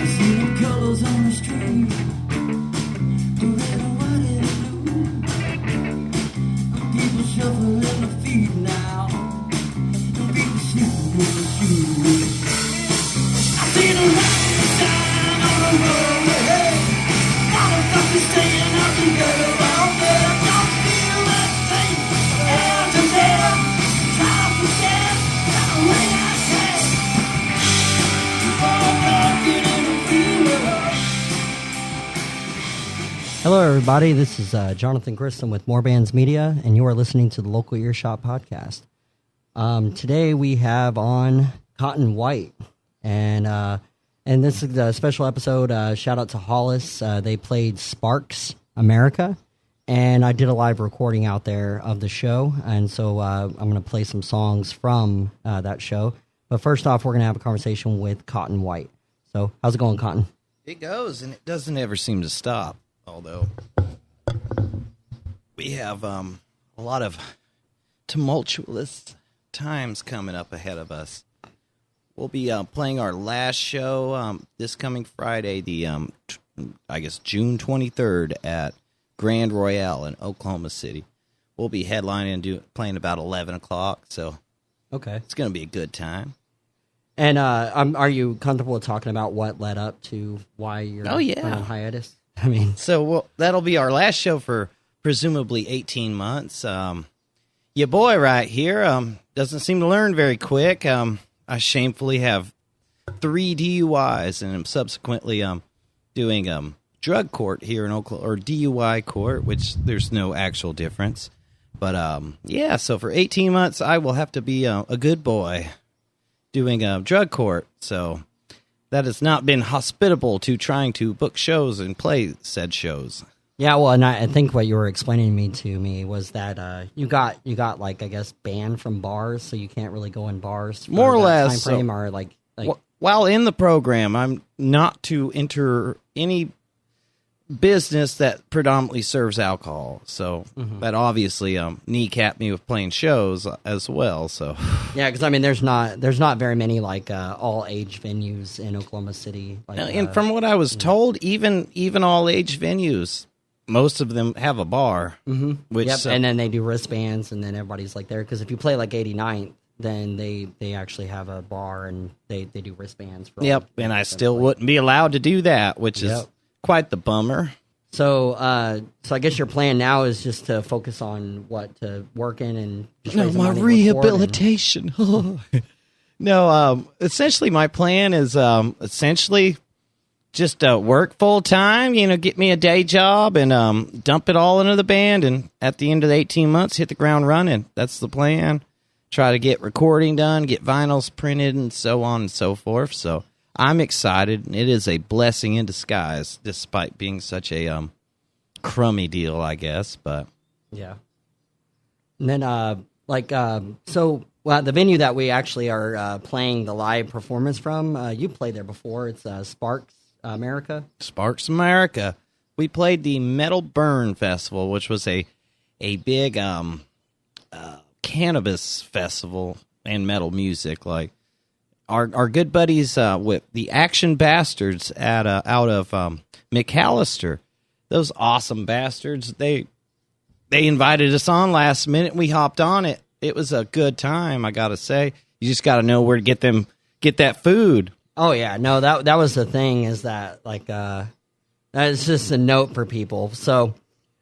see the colors on the street, the red and white and blue. People shuffling their feet now, and people sleeping in the shoes. I see the light shine on the road ahead. Motherfuckers staying out together all day. I don't feel that same air to there. Try to forget the way I said. Hello, everybody. This is Jonathan Grissom with Morebands Media, and you are listening to the local Earshot podcast. Today we have on Cotton White, and this is a special episode. Shout out to Hollis. They played Sparks America, and I did a live recording out there of the show, and so I'm going to play some songs from that show. But first off, we're going to have a conversation with Cotton White. So how's it going, Cotton? It goes, and it doesn't ever seem to stop, although we have a lot of tumultuous times coming up ahead of us. We'll be playing our last show this coming Friday, the June 23rd at Grand Royale in Oklahoma City. We'll be headlining and playing about 11 o'clock, so okay, it's going to be a good time. And are you comfortable with talking about what led up to why you're on hiatus? I mean, so that'll be our last show for presumably 18 months. Your boy right here doesn't seem to learn very quick. I shamefully have 3 DUIs, and I'm subsequently doing drug court here in Oklahoma, or DUI court, which there's no actual difference. But so for 18 months, I will have to be a good boy doing drug court. So that has not been hospitable to trying to book shows and play said shows. Yeah, well, and I think what you were explaining to me was that you got like, I guess, banned from bars, so you can't really go in bars for more or less time frame, or like while in the program, I'm not to enter any business that predominantly serves alcohol. So that obviously kneecapped me with playing shows as well. So yeah, because I mean, there's not very many like all age venues in Oklahoma City. Like, and from what I was told, even all age venues, most of them have a bar. Which and then they do wristbands, and then everybody's like there. Because if you play like 89th, then they actually have a bar and they do wristbands. For and I still wouldn't be allowed to do that, which is quite the bummer. So I guess your plan now is just to focus on working and just my rehabilitation. Essentially my plan is just work full time, get me a day job and dump it all into the band, and at the end of the 18 months hit the ground running. That's the plan. Try to get recording done, get vinyls printed, and so on and so forth. So I'm excited. It is a blessing in disguise, despite being such a crummy deal, I guess. But yeah. And then, the venue that we actually are playing the live performance from, you played there before. It's Sparks America. Sparks America. We played the Metal Burn Festival, which was a big cannabis festival and metal music. Like our good buddies with the Action Bastards out of McAllister. Those awesome bastards. They invited us on last minute. We hopped on it. It was a good time, I gotta say. You just gotta know where to get that food. Oh yeah, no, that was the thing, is that like that is just a note for people. So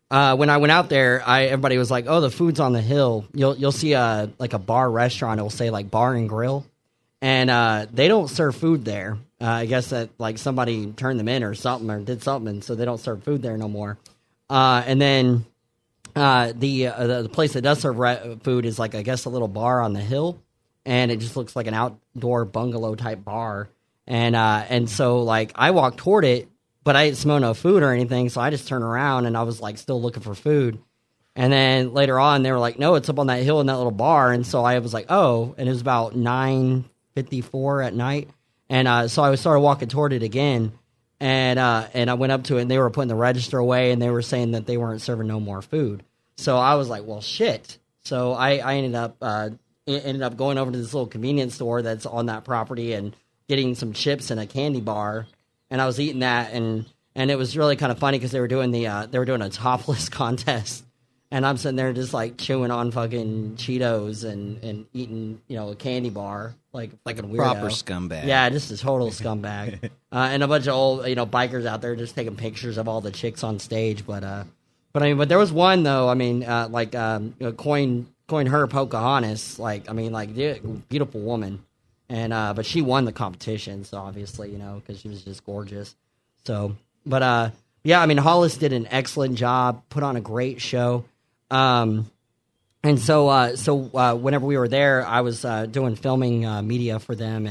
when I went out there, everybody was like, "Oh, the food's on the hill." You'll see like a bar restaurant. It'll say like Bar and Grill, and they don't serve food there. I guess that like somebody turned them in or something, or did something, so they don't serve food there no more. And then the place that does serve food is like, I guess, a little bar on the hill, and it just looks like an outdoor bungalow type bar. And so like I walked toward it, but I didn't smell no food or anything, so I just turned around and I was like still looking for food. And then later on, they were like, "No, it's up on that hill in that little bar." And so I was like, "Oh," and it was about 9:54 at night. And so I started walking toward it again, and I went up to it, and they were putting the register away, and they were saying that they weren't serving no more food. So I was like, well, shit. So I ended up going over to this little convenience store that's on that property and getting some chips and a candy bar. and I was eating that, and it was really kind of funny because they were doing a topless contest, and I'm sitting there just like chewing on fucking Cheetos and eating, you know, a candy bar like a weirdo. Proper scumbag. Yeah, just a total scumbag. And a bunch of old, you know, bikers out there just taking pictures of all the chicks on stage. But there was one though. I mean, coin her Pocahontas. Like, I mean, like, beautiful woman, and but she won the competition. So obviously, you know, because she was just gorgeous. So, but yeah, I mean, Hollis did an excellent job, put on a great show. And so whenever we were there, I was doing filming media for them,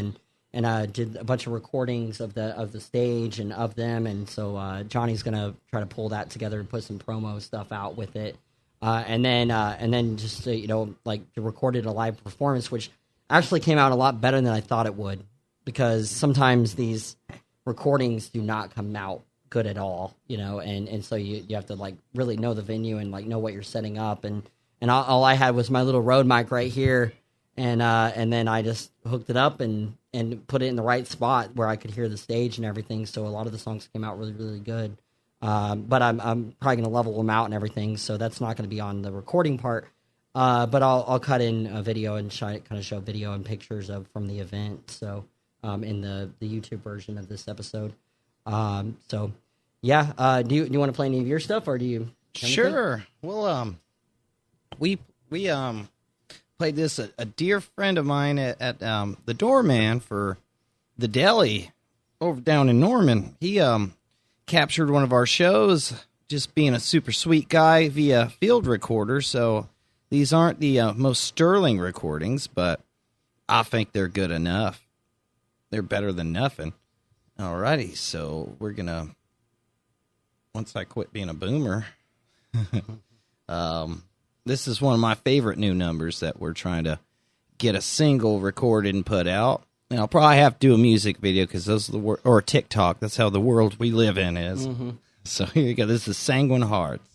and did a bunch of recordings of the stage and of them. And so Johnny's gonna try to pull that together and put some promo stuff out with it, and then just you know, like, recorded a live performance, which actually came out a lot better than I thought it would, because sometimes these recordings do not come out good at all, you know, and so you have to like really know the venue and like know what you're setting up, and all I had was my little Rode mic right here, and then I just hooked it up and put it in the right spot where I could hear the stage and everything. So a lot of the songs came out really, really good. But I'm probably going to level them out and everything, so that's not going to be on the recording part. But I'll cut in a video and kind of show video and pictures from the event. So in the YouTube version of this episode. So yeah. Do you want to play any of your stuff, or do you? Sure. Well, we played this. A dear friend of mine at the doorman for the deli over down in Norman. He captured one of our shows, just being a super sweet guy, via field recorder. So these aren't the most sterling recordings, but I think they're good enough. They're better than nothing. Alrighty, so we're gonna, once I quit being a boomer, this is one of my favorite new numbers that we're trying to get a single recorded and put out. And I'll probably have to do a music video because those are or TikTok. That's how the world we live in is. Mm-hmm. So here you go. This is Sanguine Hearts.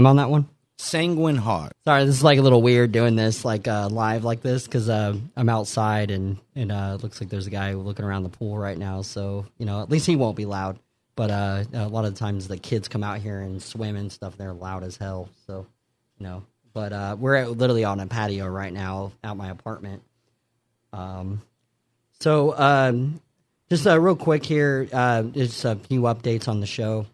name on that one? Sanguine Heart. Sorry, this is like a little weird doing this like live like this because I'm outside and it looks like there's a guy looking around the pool right now. So, at least he won't be loud. But a lot of times the kids come out here and swim and stuff. They're loud as hell. So, But we're literally on a patio right now at my apartment. Just real quick here, just a few updates on the show.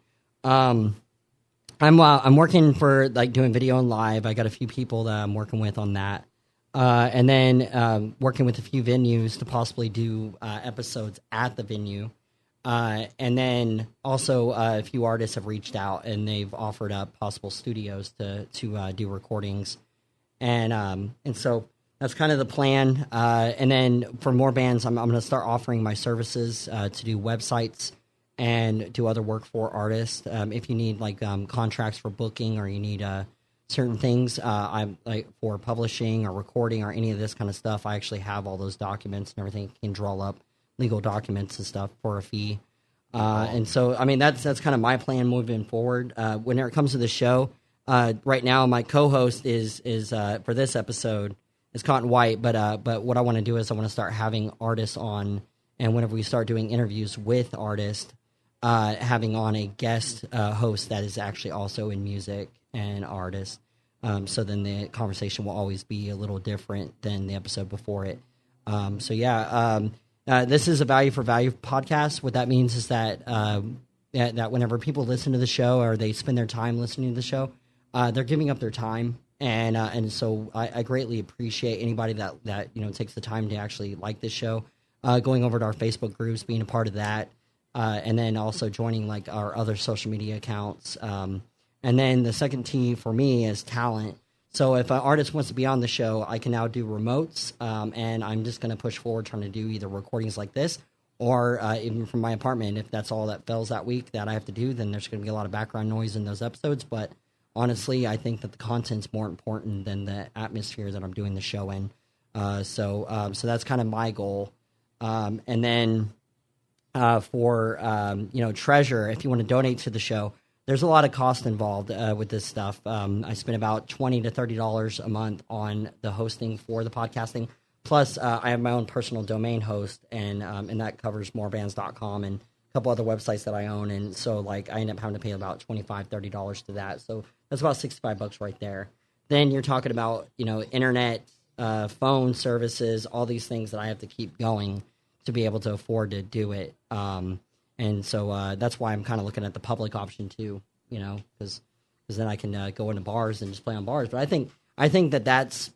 I'm working for like doing video and live. I got a few people that I'm working with on that, and then working with a few venues to possibly do episodes at the venue. And then also a few artists have reached out and they've offered up possible studios to do recordings, and so that's kind of the plan. And then for Morebands, I'm going to start offering my services to do websites and do other work for artists. If you need like contracts for booking or you need certain things, I'm like for publishing or recording or any of this kind of stuff. I actually have all those documents and everything. You can draw up legal documents and stuff for a fee. And so, I mean, that's kind of my plan moving forward. When it comes to the show, right now, my co-host is for this episode is Cotton White. But what I want to do is I want to start having artists on, and whenever we start doing interviews with artists, having on a guest host that is actually also in music and artist. So then the conversation will always be a little different than the episode before it. This is a value for value podcast. What that means is that that whenever people listen to the show or they spend their time listening to the show, they're giving up their time, and so I greatly appreciate anybody that takes the time to actually like this show, going over to our Facebook groups, being a part of that, and then also joining like our other social media accounts. And then the second T for me is talent. So if an artist wants to be on the show, I can now do remotes, and I'm just going to push forward trying to do either recordings like this or even from my apartment. If that's all that fails that week that I have to do, then there's going to be a lot of background noise in those episodes. But honestly, I think that the content's more important than the atmosphere that I'm doing the show in. So that's kind of my goal. And then for Treasure, if you want to donate to the show, there's a lot of cost involved with this stuff. I spend about $20 to $30 a month on the hosting for the podcasting. Plus, I have my own personal domain host, and that covers morebands.com and a couple other websites that I own. And so, like, I end up having to pay about $25, $30 to that. So that's about $65 right there. Then you're talking about, internet, phone services, all these things that I have to keep going to be able to afford to do it. And so that's why I'm kind of looking at the public option too, because then I can go into bars and just play on bars. But I think that that's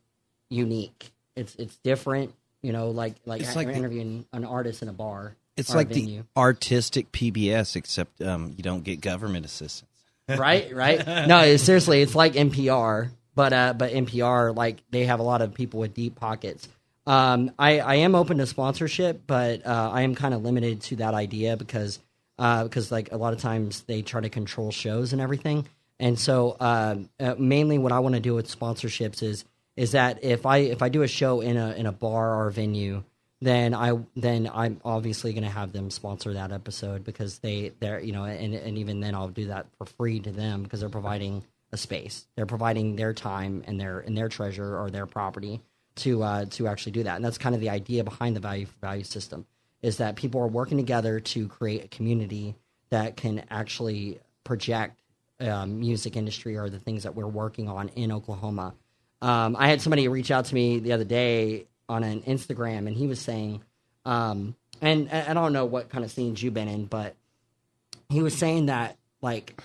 unique. It's different, like it's like interviewing an artist in a bar. It's like the artistic PBS, except you don't get government assistance. Right. No, seriously, it's like NPR, but NPR, like, they have a lot of people with deep pockets. I am open to sponsorship, but I am kind of limited to that idea because like a lot of times they try to control shows and everything. And so mainly what I want to do with sponsorships is that if I do a show in a bar or a venue, then I'm obviously going to have them sponsor that episode because they're and even then I'll do that for free to them because they're providing a space, they're providing their time and their treasure or their property to actually do that. And that's kind of the idea behind the value for value system, is that people are working together to create a community that can actually project music industry or the things that we're working on in Oklahoma. I had somebody reach out to me the other day on an Instagram, and he was saying, and I don't know what kind of scenes you've been in, but he was saying that, like,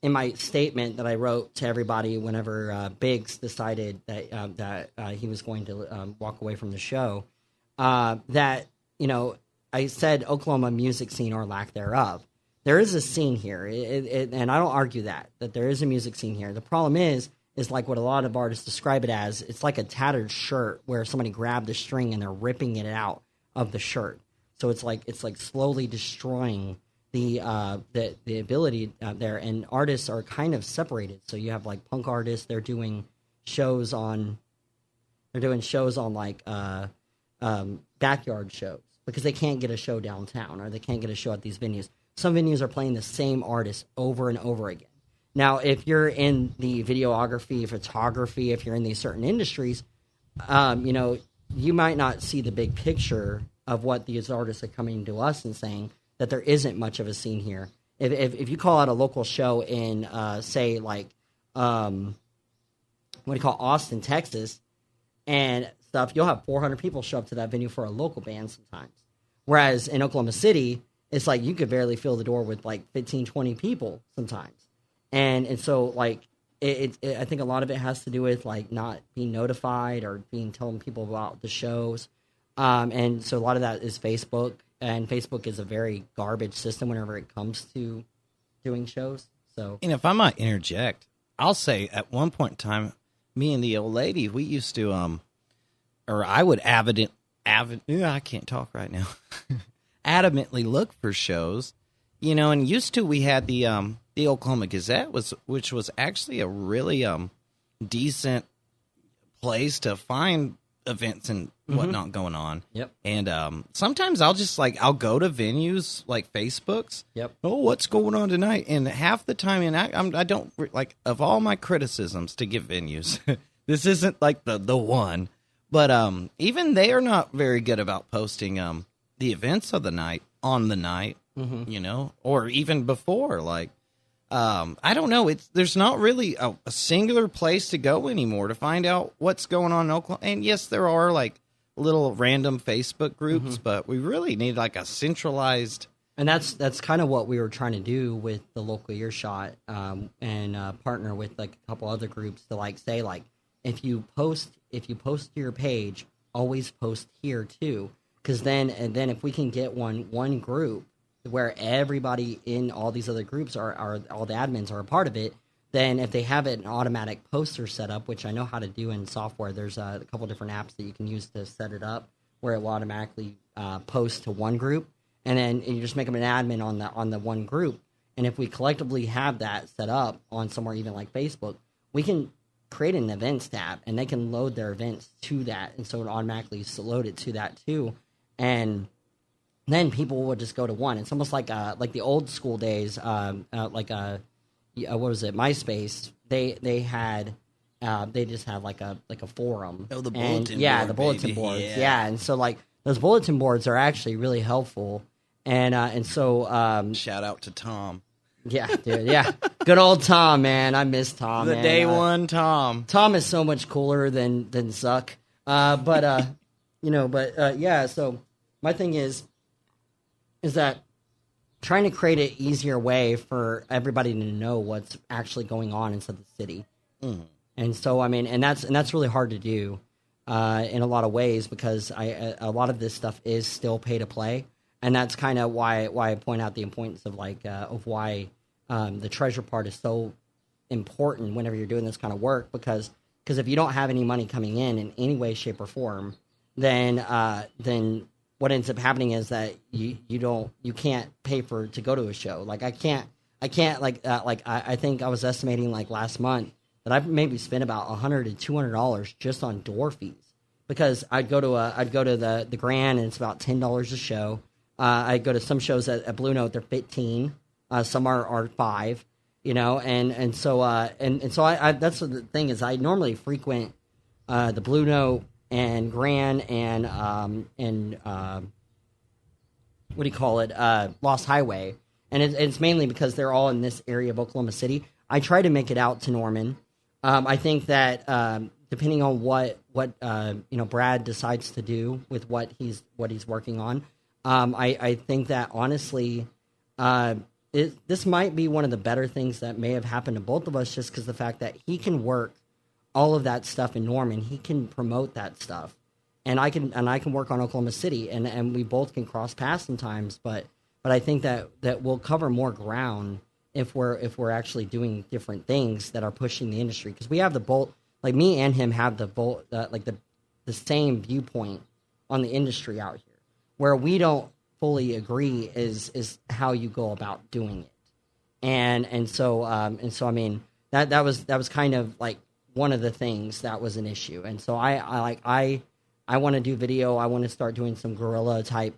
in my statement that I wrote to everybody whenever Biggs decided that he was going to walk away from the show, that I said Oklahoma music scene or lack thereof. There is a scene here, and I don't argue that there is a music scene here. The problem is like what a lot of artists describe it as. It's like a tattered shirt where somebody grabbed the string and they're ripping it out of the shirt. So it's like slowly destroying the ability there, and artists are kind of separated. So you have like punk artists; they're doing shows on like backyard shows because they can't get a show downtown or they can't get a show at these venues. Some venues are playing the same artist over and over again, Now, if you're in the videography, photography, if you're in these certain industries, you might not see the big picture of what these artists are coming to us and saying that there isn't much of a scene here. If you call out a local show in, say, like, what do you call Austin, Texas, and stuff, you'll have 400 people show up to that venue for a local band sometimes. Whereas in Oklahoma City, it's like you could barely fill the door with like 15, 20 people sometimes. And so, like, I think a lot of it has to do with, like, not being notified or telling people about the shows. And so a lot of that is Facebook. And Facebook is a very garbage system whenever it comes to doing shows. So, and if I might interject, I'll say at one point in time, me and the old lady, we used to, or I would I can't talk right now, adamantly look for shows, and used to, we had the Oklahoma Gazette, which was actually a really decent place to find events and whatnot going on. Yep. And sometimes I'll go to venues like Facebook's. Yep. Oh, what's going on tonight? And half the time, and I don't like, of all my criticisms to give venues, this isn't like the one, but even they are not very good about posting the events of the night on the night, or even before. Like, I don't know. There's not really a singular place to go anymore to find out what's going on in Oklahoma. And yes, there are like little random Facebook groups, but we really need like a centralized. And that's kind of what we were trying to do with the local Earshot, and partner with like a couple other groups to like say, like, if you post to your page, always post here too, because then if we can get one group where everybody in all these other groups are all the admins are a part of it, then if they have an automatic poster set up, which I know how to do in software, there's a couple different apps that you can use to set it up where it will automatically post to one group, and then you just make them an admin on the one group. And if we collectively have that set up on somewhere even like Facebook, we can create an events tab and they can load their events to that, and so it automatically load it to that too, and then people will just go to one. It's almost like the old school days, what was it, MySpace? They had they just had like a forum. Oh, the bulletin board, the bulletin baby. boards, Yeah. and so like those bulletin boards are actually really helpful, and so Shout out to Tom. yeah, dude, yeah, good old Tom, man, I miss Tom. The man. day one Tom. Tom is so much cooler than Zuck, yeah. So my thing is that trying to create an easier way for everybody to know what's actually going on inside the city. Mm. And so, I mean, and that's really hard to do in a lot of ways, because a lot of this stuff is still pay to play. And that's kind of why I point out the importance of of why the treasure part is so important whenever you're doing this kind of work, because if you don't have any money coming in any way, shape, or form, then what ends up happening is that you can't pay to go to a show. Like I can't I think I was estimating like last month that I've maybe spent about $100 to $200 just on door fees, because I'd go to the Grand and it's about $10 a show. I go to some shows at Blue Note, they're 15. Some are 5, and so I that's the thing is I normally frequent the Blue Note and Grand and what do you call it? Lost Highway, and it's mainly because they're all in this area of Oklahoma City. I try to make it out to Norman. I think that depending on what Brad decides to do with what he's working on, I think that honestly, this might be one of the better things that may have happened to both of us, just because the fact that he can work all of that stuff in Norman, he can promote that stuff, and I can work on Oklahoma City, and we both can cross paths sometimes. But I think that we'll cover more ground if we're actually doing different things that are pushing the industry, because we have the both, like me and him have the both the same viewpoint on the industry out here. Where we don't fully agree is how you go about doing it, and so I mean that was kind of like one of the things that was an issue. And so I want to do video. I want to start doing some guerrilla type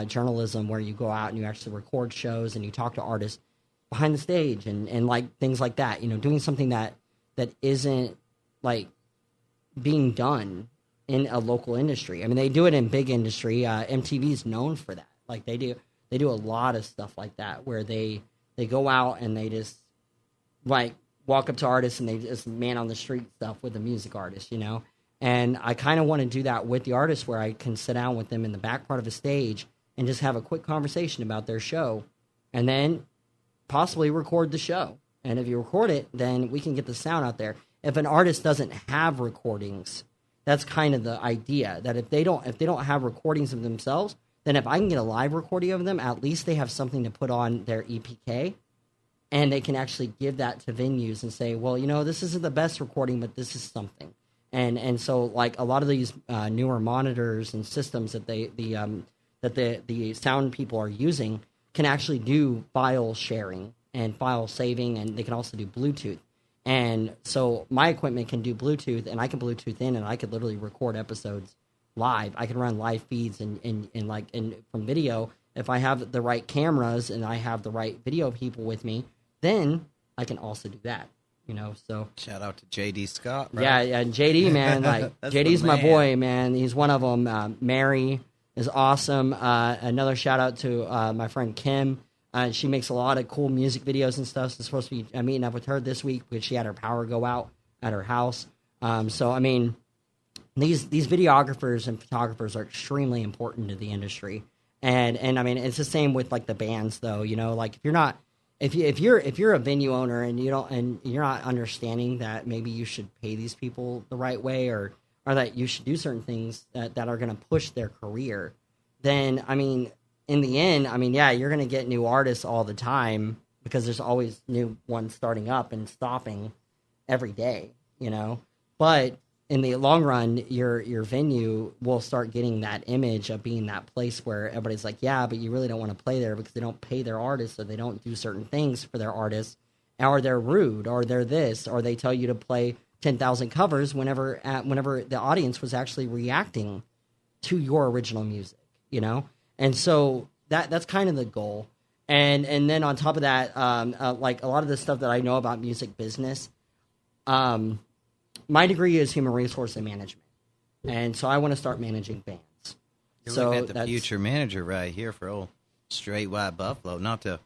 journalism where you go out and you actually record shows and you talk to artists. behind the stage and like things like that, doing something that isn't like being done in a local industry. I mean, they do it in big industry. MTV is known for that. Like they do a lot of stuff like that where they go out and they just like walk up to artists and they just man on the street stuff with the music artist, And I kind of want to do that with the artists where I can sit down with them in the back part of a stage and just have a quick conversation about their show and then possibly record the show. And if you record it, then we can get the sound out there. If an artist doesn't have recordings, that's kind of the idea, that if they don't have recordings of themselves, then if I can get a live recording of them, at least they have something to put on their EPK, and they can actually give that to venues and say, well, this isn't the best recording, but this is something. And so like a lot of these newer monitors and systems that the sound people are using can actually do file sharing and file saving, and they can also do Bluetooth. And so my equipment can do Bluetooth, and I can Bluetooth in, and I could literally record episodes live. I can run live feeds and from video. If I have the right cameras and I have the right video people with me, then I can also do that. So shout out to JD Scott. Right? Yeah, JD, man, like JD's my boy, man. He's one of them. Mary is awesome. Another shout out to my friend Kim. She makes a lot of cool music videos and stuff. So supposed to be meeting up with her this week because she had her power go out at her house. So I mean, these videographers and photographers are extremely important to the industry. And I mean, it's the same with like the bands, though. Like if you're a venue owner and you're not understanding that maybe you should pay these people the right way or that you should do certain things that are going to push their career, then I mean, in the end, I mean, yeah, you're going to get new artists all the time because there's always new ones starting up and stopping every day, But in the long run, your venue will start getting that image of being that place where everybody's like, yeah, but you really don't want to play there because they don't pay their artists, or they don't do certain things for their artists, or they're rude, or they're this, or they tell you to play 10,000 covers whenever the audience was actually reacting to your original music, And so that's kind of the goal. And then on top of that, like a lot of the stuff that I know about music business, my degree is human resource and management. And so I want to start managing bands. You're looking at the future manager right here for old Straight White Buffalo. Not to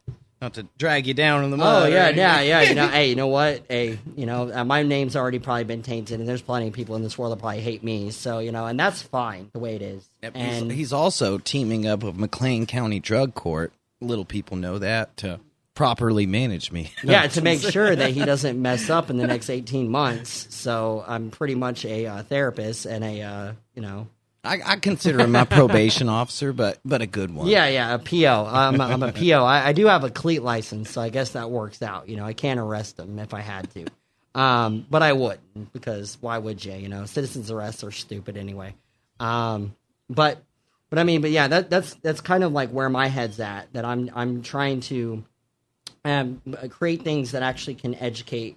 drag you down in the mud. Oh, yeah. Hey, you know what? Hey, my name's already probably been tainted, and there's plenty of people in this world that probably hate me. So, and that's fine the way it is. Yep, and he's also teaming up with McLean County Drug Court. Little people know that to properly manage me. Yeah, to make sure that he doesn't mess up in the next 18 months. So I'm pretty much a therapist and I consider him my probation officer, but a good one. Yeah, a PO. I'm a PO. I do have a cleat license, so I guess that works out. I can't arrest him if I had to. But I wouldn't, because why would you? Citizens arrests are stupid anyway. But yeah, that's kind of like where my head's at. That I'm trying to create things that actually can educate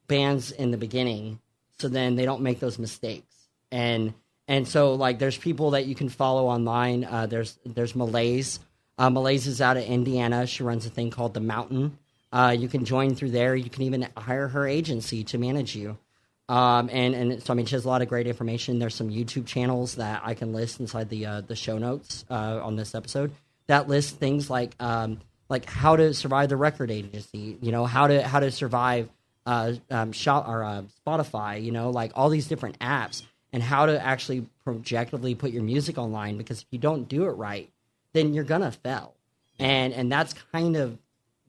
bands in the beginning, so then they don't make those mistakes. And so, like, there's people that you can follow online. There's Malaise. Malaise is out of Indiana. She runs a thing called The Mountain. You can join through there. You can even hire her agency to manage you. And so, I mean, she has a lot of great information. There's some YouTube channels that I can list inside the show notes on this episode that list things like how to survive the record agency, how to survive Spotify, like all these different apps, and how to actually projectively put your music online, because if you don't do it right, then you're gonna fail. And that's kind of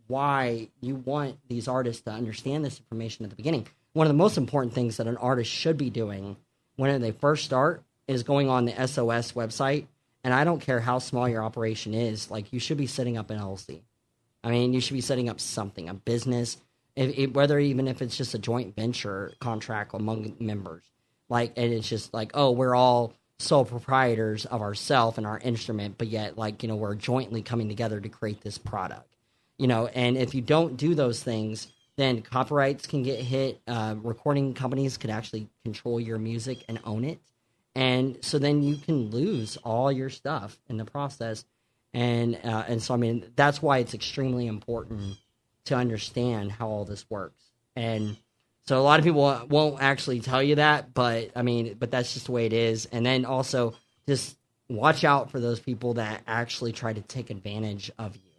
why you want these artists to understand this information at the beginning. One of the most important things that an artist should be doing when they first start is going on the SOS website. And I don't care how small your operation is, like, you should be setting up an LLC. I mean, you should be setting up something, a business, whether even if it's just a joint venture contract among members. Like, and it's just like, oh, we're all sole proprietors of ourselves and our instrument, but yet, like, we're jointly coming together to create this product. And if you don't do those things, then copyrights can get hit. Recording companies could actually control your music and own it. And so then you can lose all your stuff in the process. And so, I mean, that's why it's extremely important to understand how all this works. And so a lot of people won't actually tell you that, but that's just the way it is. And then also just watch out for those people that actually try to take advantage of you,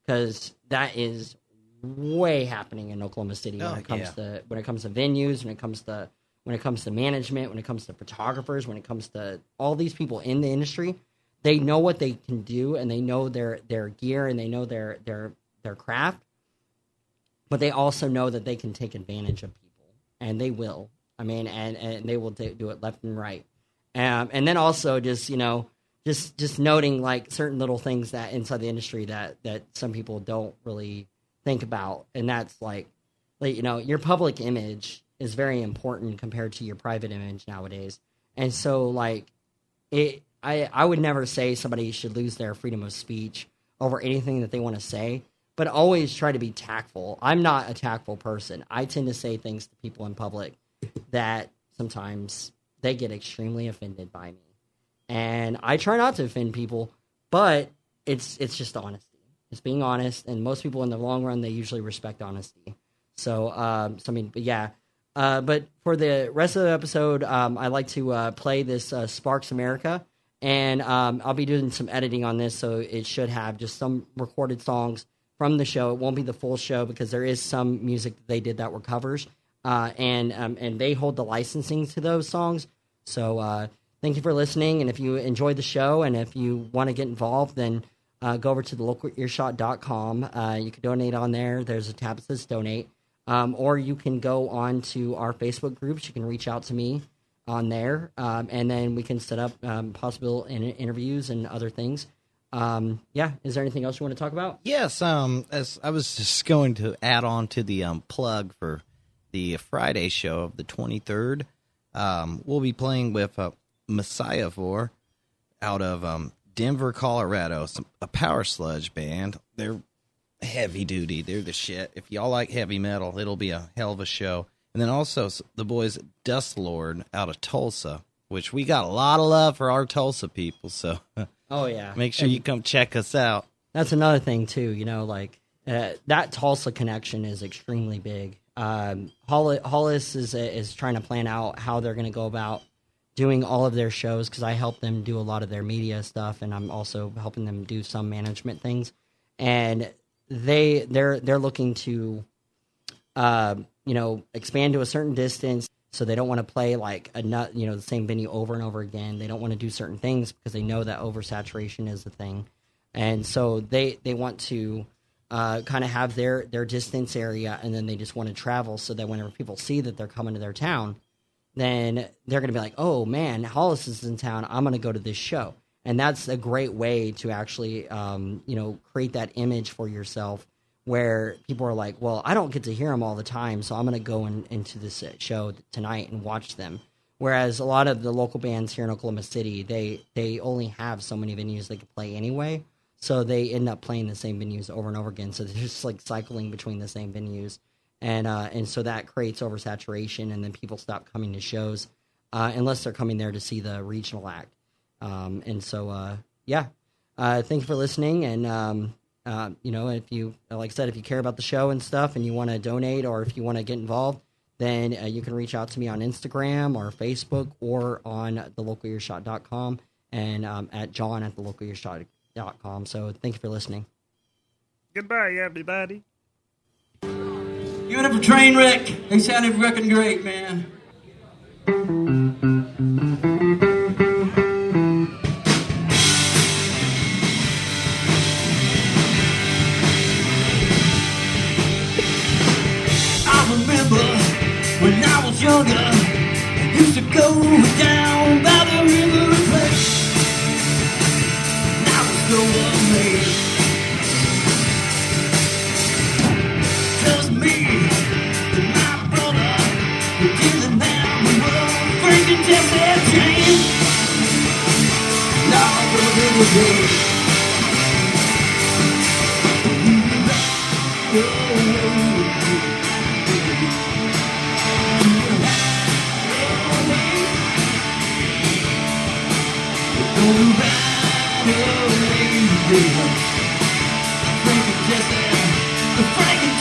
because that is way happening in Oklahoma City when it comes to venues, when it comes to management, when it comes to photographers, when it comes to all these people in the industry. They know what they can do, and they know their gear, and they know their craft, but they also know that they can take advantage of people, and they will. And they will do it left and right. And then also just noting like certain little things that inside the industry that some people don't really think about, and that's like your public image is very important compared to your private image nowadays. And so like I would never say somebody should lose their freedom of speech over anything that they want to say, but always try to be tactful. I'm not a tactful person. I tend to say things to people in public that sometimes they get extremely offended by me. And I try not to offend people, but it's just honesty. It's being honest, and most people in the long run, they usually respect honesty. But for the rest of the episode, I like to play this Sparks America, and I'll be doing some editing on this, so it should have just some recorded songs from the show. It won't be the full show because there is some music that they did that were covers, and they hold the licensing to those songs. So thank you for listening, and if you enjoyed the show and if you want to get involved, then go over to the localearshot.com. You can donate on there. There's a tab that says donate. Or you can go on to our Facebook groups. You can reach out to me on there, and then we can set up possible interviews and other things. Is there anything else you want to talk about? Yes, as I was just going to add on to the plug for the Friday show of the 23rd. We'll be playing with Messiah Vor out of Denver, Colorado, a power sludge band. They're heavy duty. They're the shit. If y'all like heavy metal, it'll be a hell of a show. And then also the boys Dust Lord out of Tulsa, which we got a lot of love for our Tulsa people. So oh yeah, make sure you come check us out. That's another thing too. That Tulsa connection is extremely big. Hollis is trying to plan out how they're going to go about doing all of their shows, because I help them do a lot of their media stuff, and I'm also helping them do some management things. And they're looking to expand to a certain distance, so they don't want to play like the same venue over and over again. They don't want to do certain things because they know that oversaturation is the thing, and so they want to kind of have their distance area, and then they just want to travel so that whenever people see that they're coming to their town, then they're going to be like, oh man, Hollis is in town, I'm going to go to this show. And that's a great way to actually, create that image for yourself where people are like, well, I don't get to hear them all the time, so I'm going to go into this show tonight and watch them. Whereas a lot of the local bands here in Oklahoma City, they only have so many venues they can play anyway, so they end up playing the same venues over and over again. So they're just like cycling between the same venues. And so that creates oversaturation, and then people stop coming to shows unless they're coming there to see the regional act. Thank you for listening. And, if you, like I said, if you care about the show and stuff and you want to donate, or if you want to get involved, then you can reach out to me on Instagram or Facebook or on thelocalearshot.com and at john@thelocalearshot.com. So thank you for listening. Goodbye, everybody. Give it up for Trainwreck. They sounded wrecking great, man. I remember when I was younger, I used to go down by the river and play. And I was so amazed. Just me and my brother, we did now we were freaking just that chain. Now we're really good. Freaking just that, freaking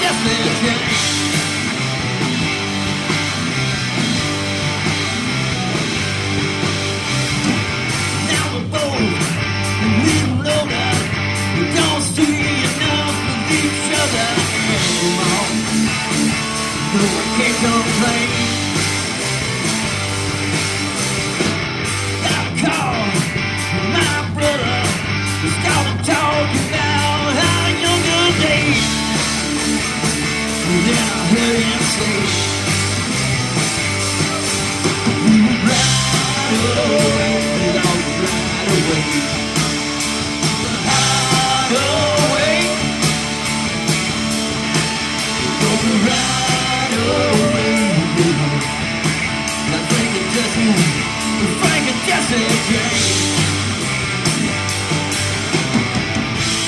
change.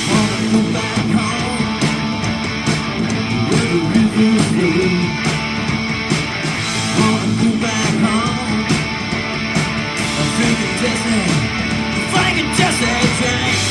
Wanna go back home where the rivers flow. Wanna go back home. I'm drinking Jesse, flanking Jesse James.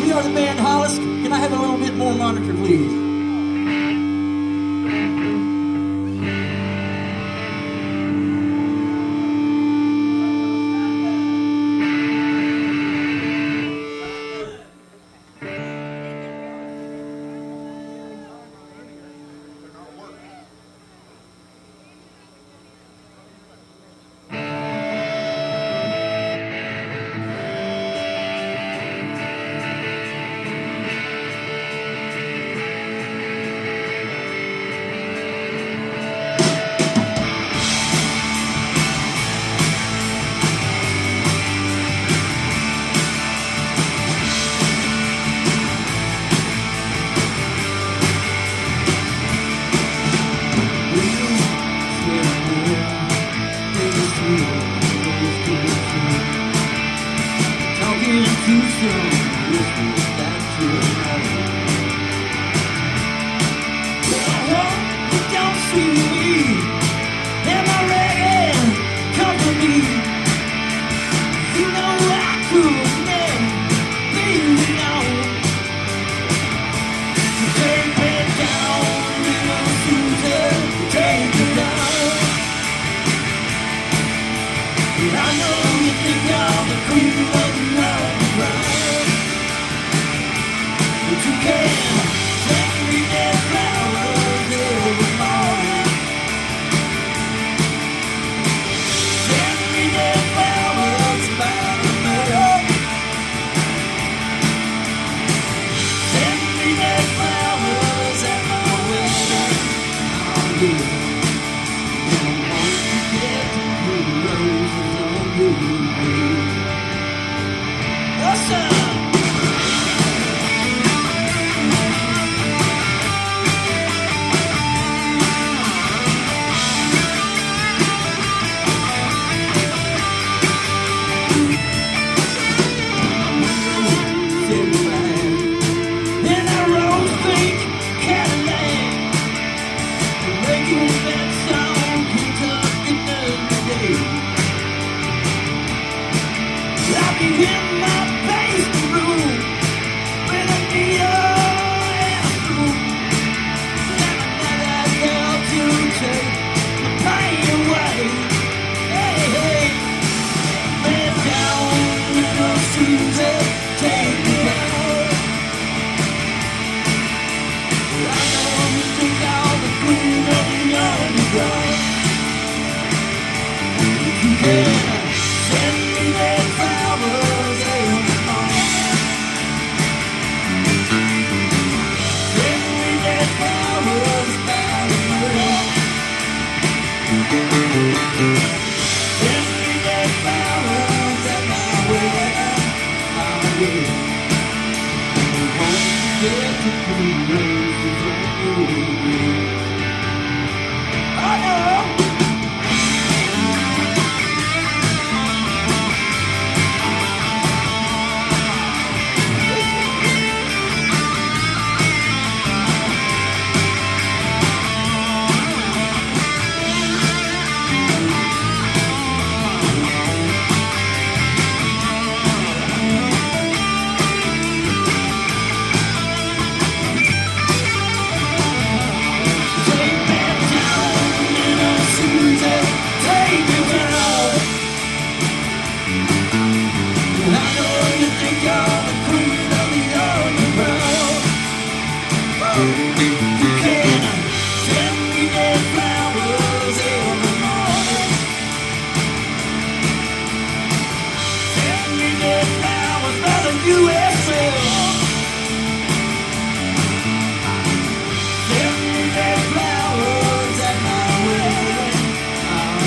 We are the band Hollis. Can I have a little bit more monitor, please?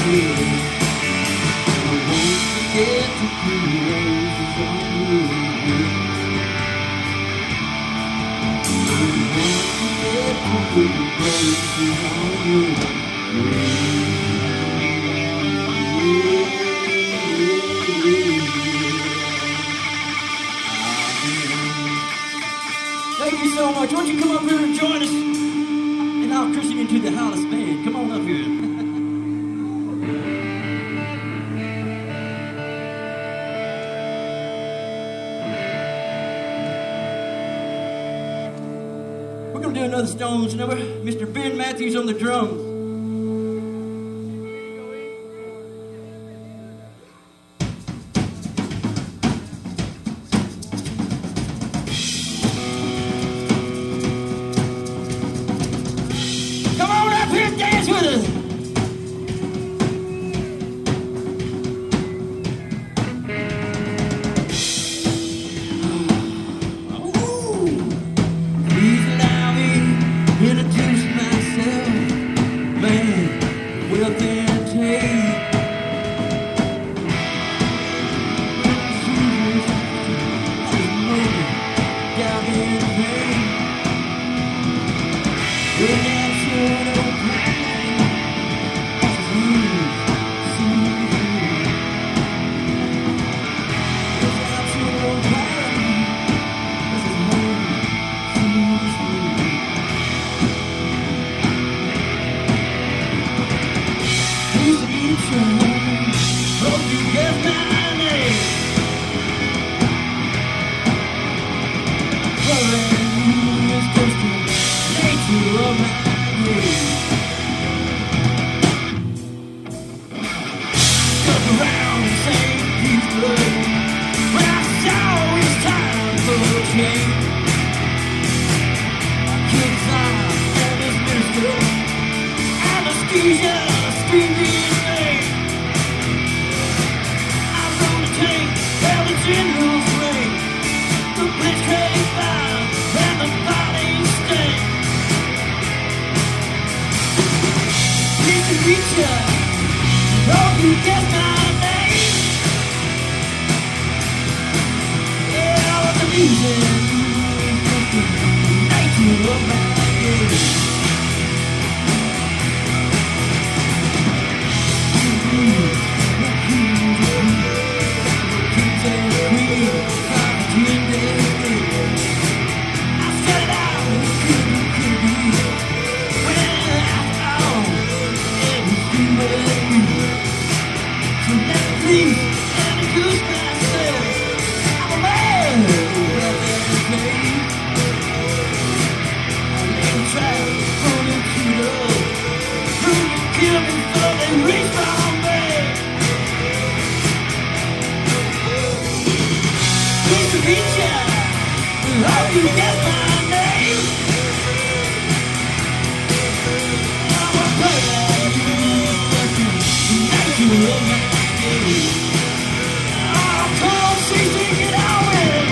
Thank you so much. Why don't you come up here and join us? And I'll christen you into the Hollis band. Come on up here. We're going to do another Stones number. Mr. Ben Matthews on the drums. Come on up here and dance with us. Please allow me to introduce myself. Man, we'll then take down in pain. We're not sure no pain. Hope you get my name. Following is just the nature of my game. Stuck around the same piece of blood. When I saw it's time for a change. I killed time and this minister. Anesthesia screamed his name. I'm gonna take hell the general's ring. The blitzkrieg fire and the body stain. Need to reach ya. Hope you guess my name. Yeah, I was the music. Nature of my game. You get my name. I'm a player. You love my game. Oh, come on, see, get out with it.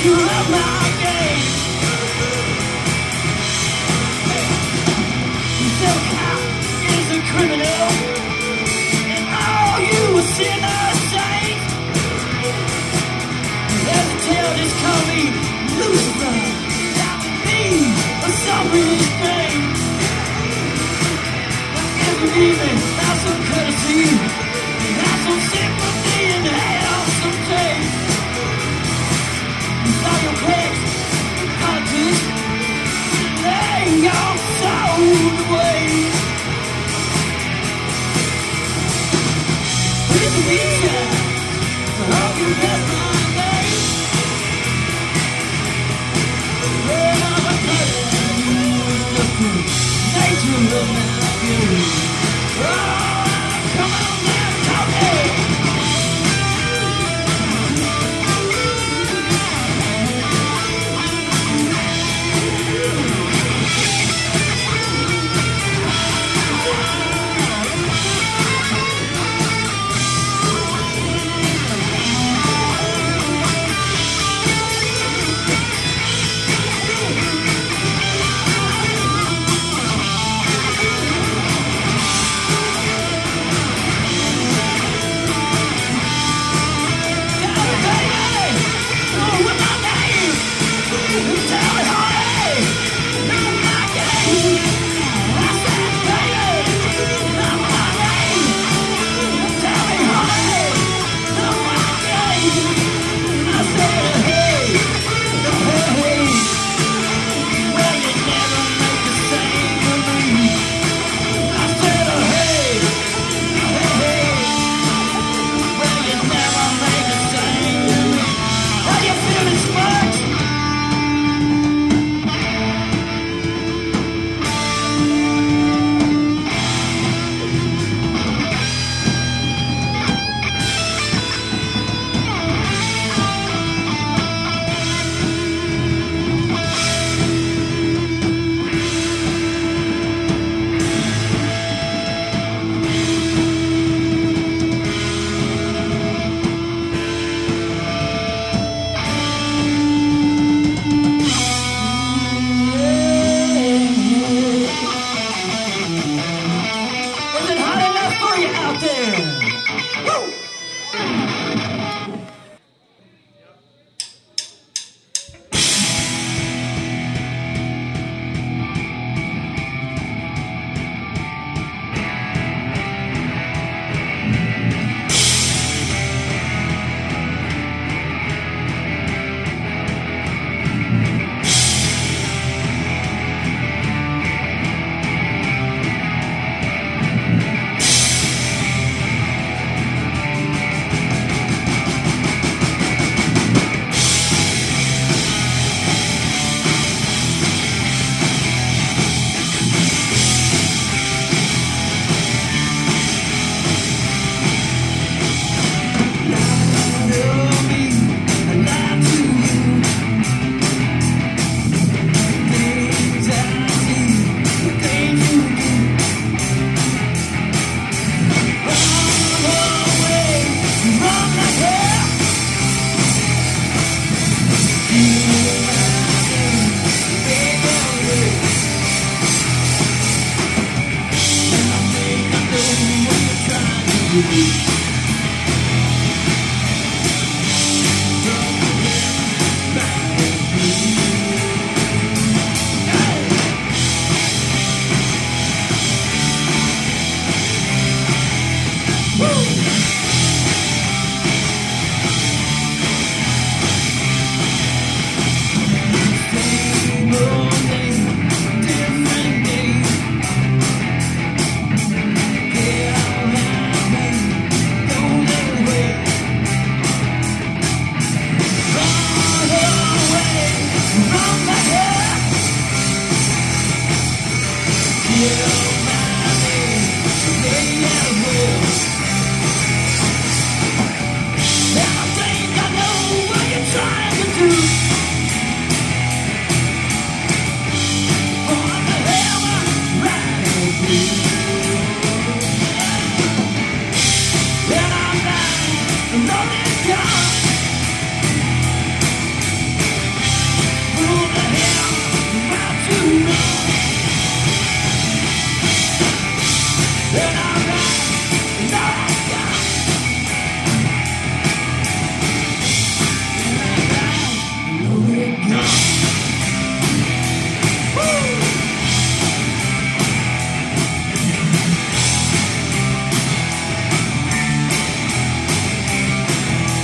You love my game. The cop is a criminal, and all you a sinner saint. There's a tale just call me Lucifer, down to me a somebody's pain. Every evening, have some courtesy, have some sympathy, and have some taste. All your plagues, politics, lay your soul away.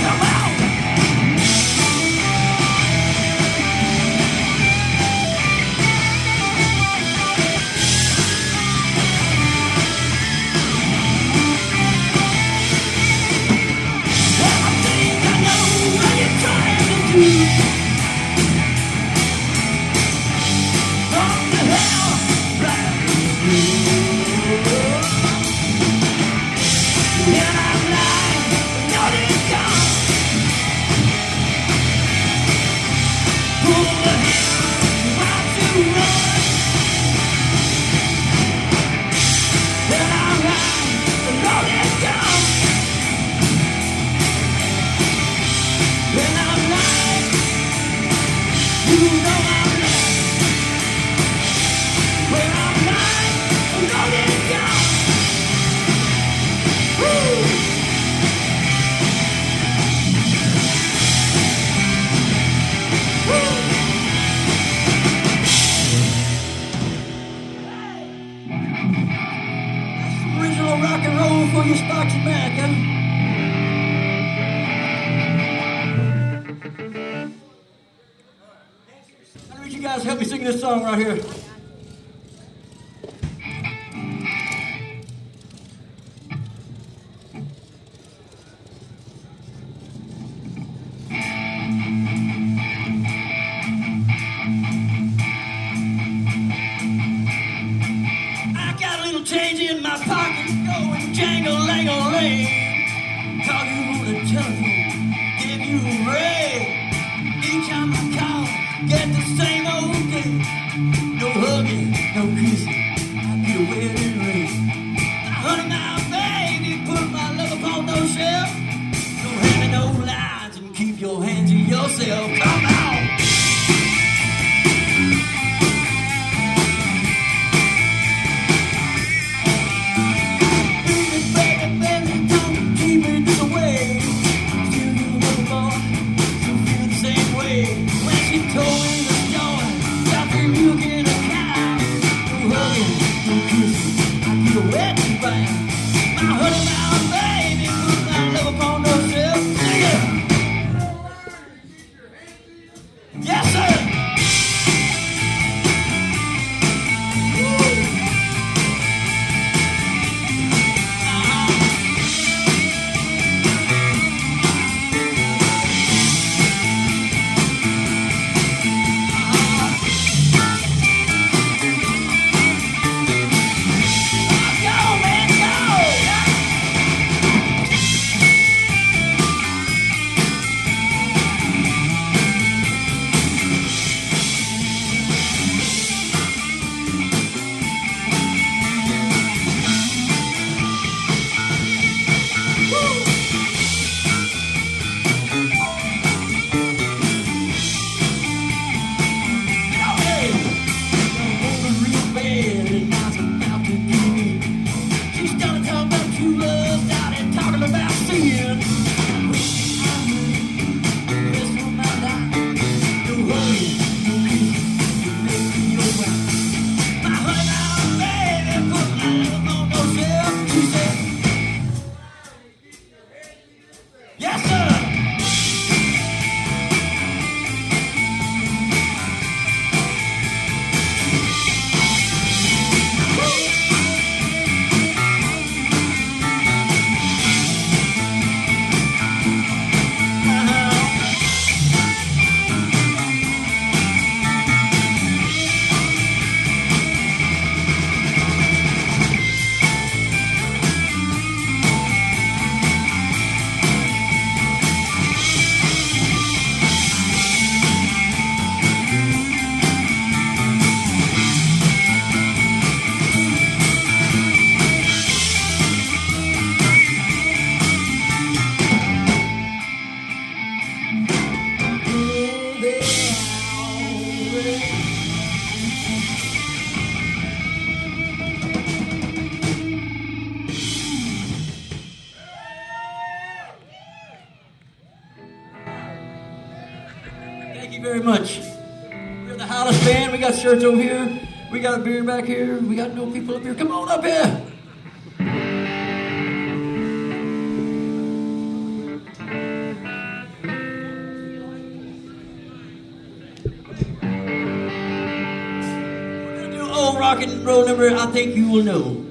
Come out! this song right here. I got a little change in my pocket, going jangle-langle-lang. Call you on the telephone, give you a ring. Each time I call, get the same old thing. No hugging, no kissing, I need a wedding ring. Honey, now, baby, put my love upon no shelf. Don't hand me no lines and keep your hands to yourself. Come on! Yes, sir! Thank you very much. We're the Hollis band. We got shirts over here. We got a beer back here. We got no people up here. Come on up here. We're gonna do an old rock and roll number I think you will know.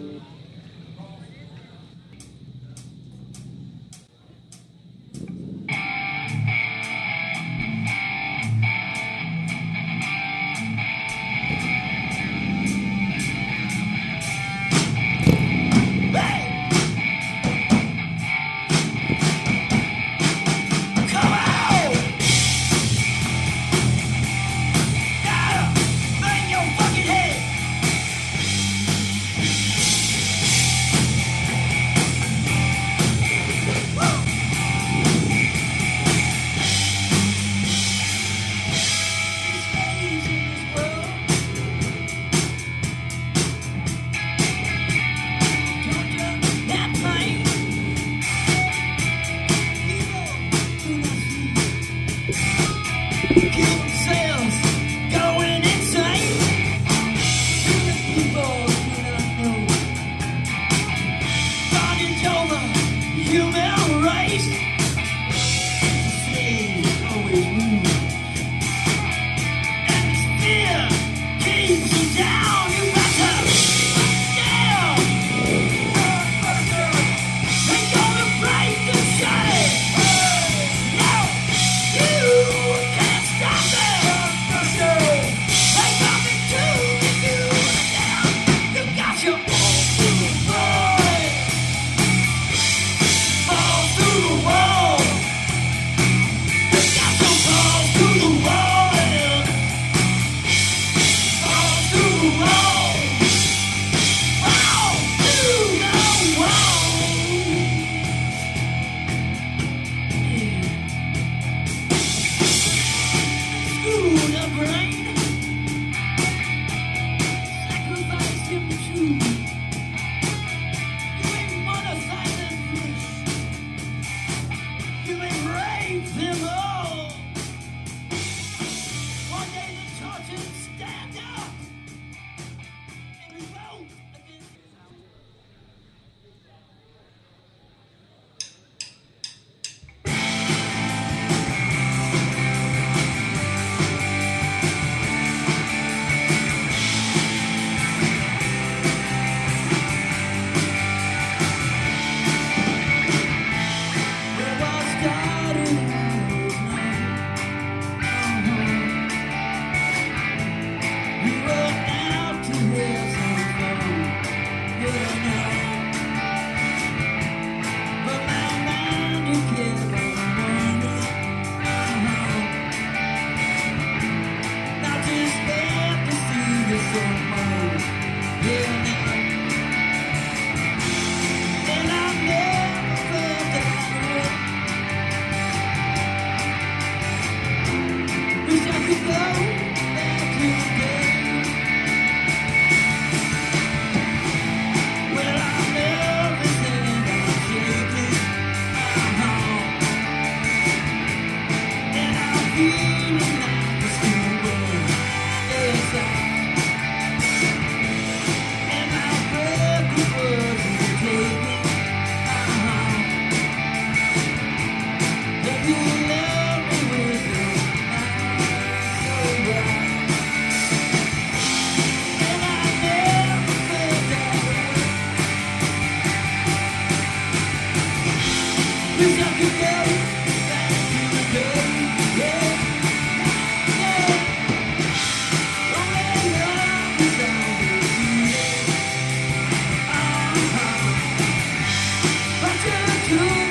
Wish I could go back to the day, yeah, yeah. Only love is all we need. But you're too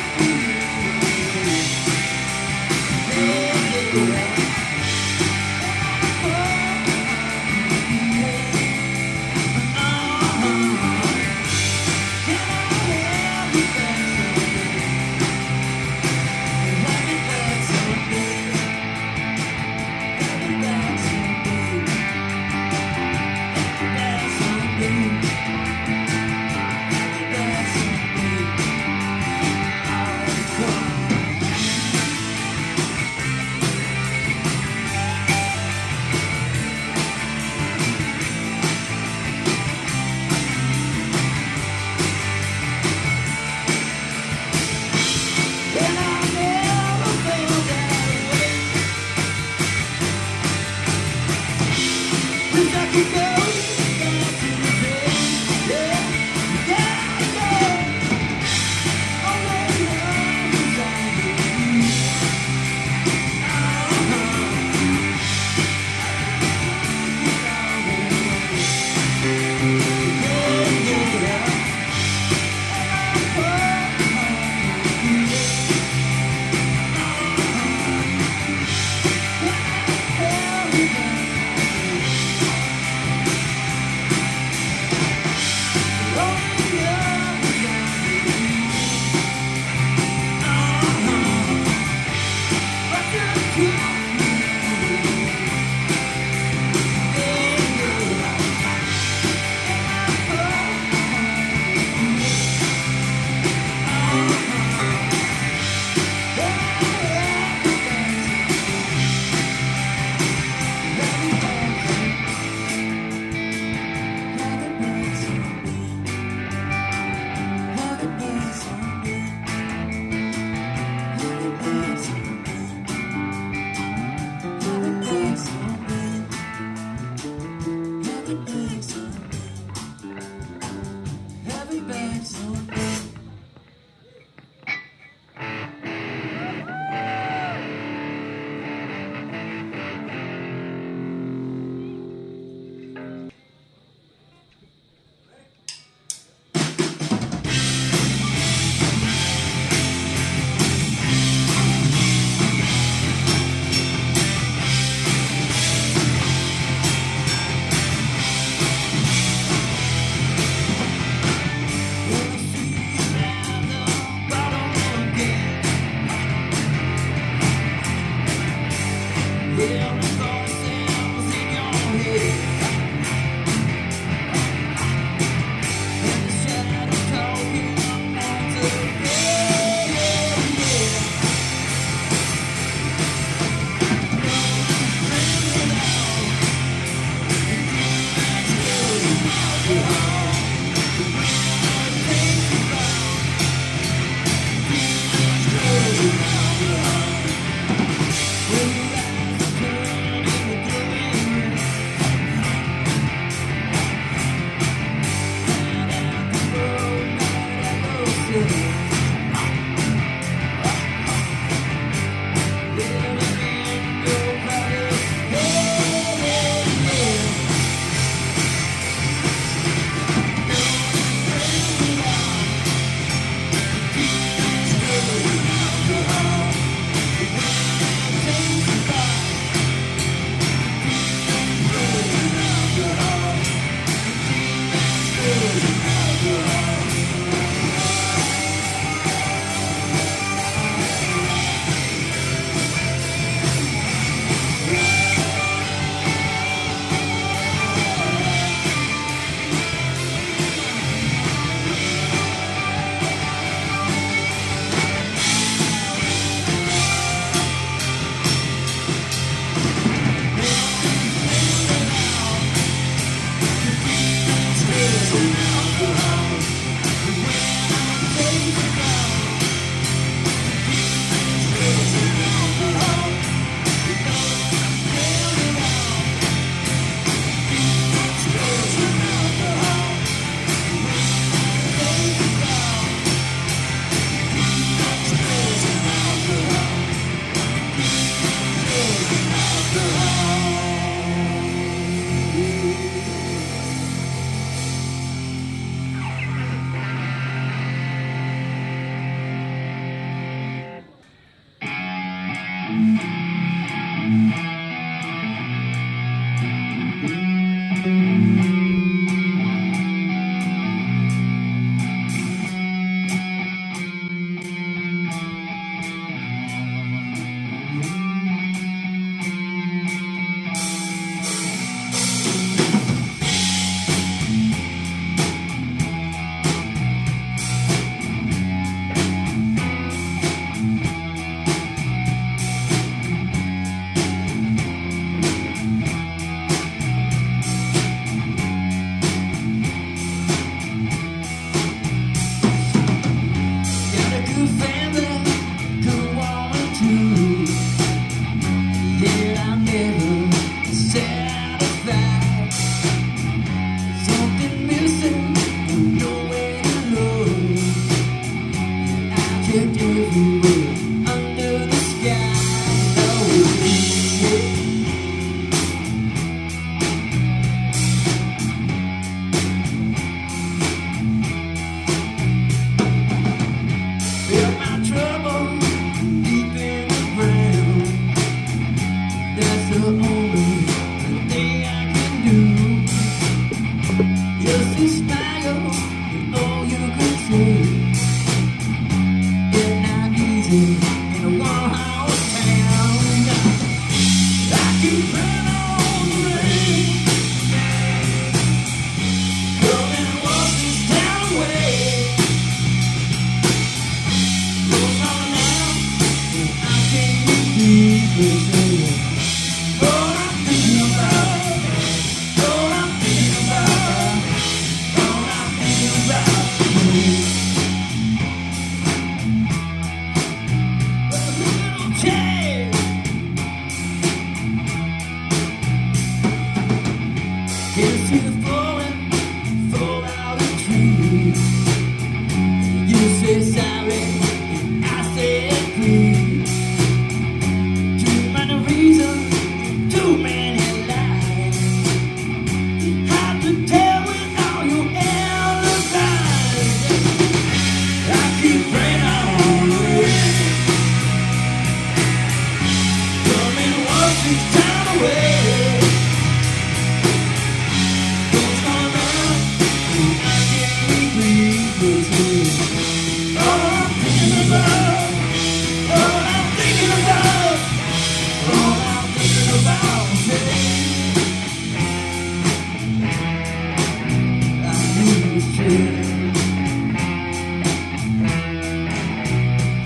it everywhere under the sky. Oh, yeah. Feel my trouble deep in the ground. That's the only thing I can do. Just a smile is all you can say. It's not easy in a one-house town. I keep running on the rain, coming and walk this town away. Goes on now, and I can't repeat the same. All I'm thinking about, all I'm thinking about, all I'm thinking about is a little change. Here's to the falling, fall out of trees. You say sorry, and I say please. Too many reasons, too many lies. Hard to tell with all your alibis. I keep praying on the way. Come and wash this town away. What's going on? I can't breathe this way. All I'm thinking about, all I'm thinking about, all I'm thinking about today. I need a change.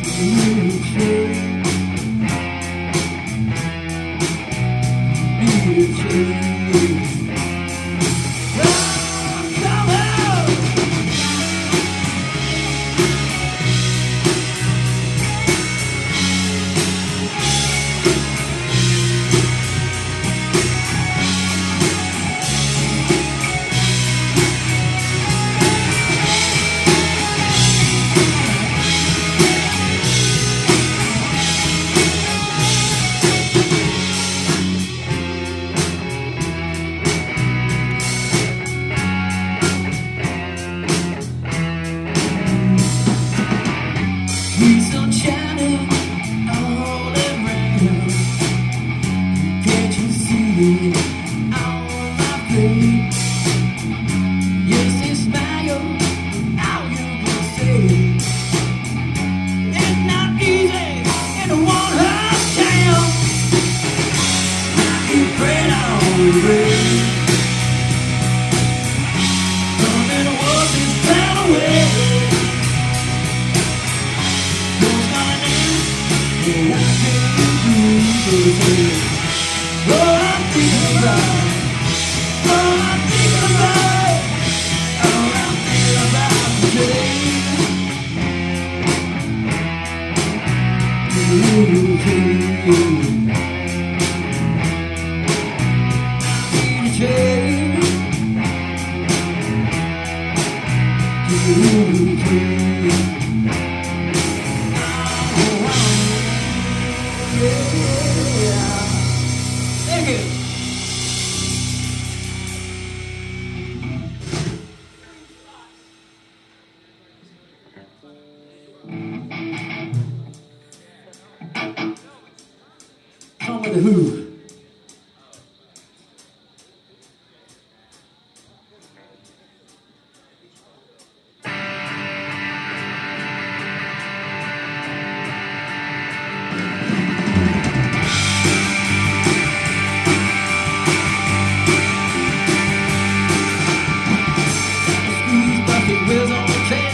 I need a change. Need a change. Oh, come out! He's on shining all around. Can't you see it on my face? Yes, they smile, how you can say it's not easy in a one-horse town. I keep praying on the rain. Come and wash this town away. Goes on now, and I can't breathe this way. All I'm thinking about, all I'm thinking about, all I'm thinking about today. Thank you. Come with the Who. Squeeze bucket wheels on the train.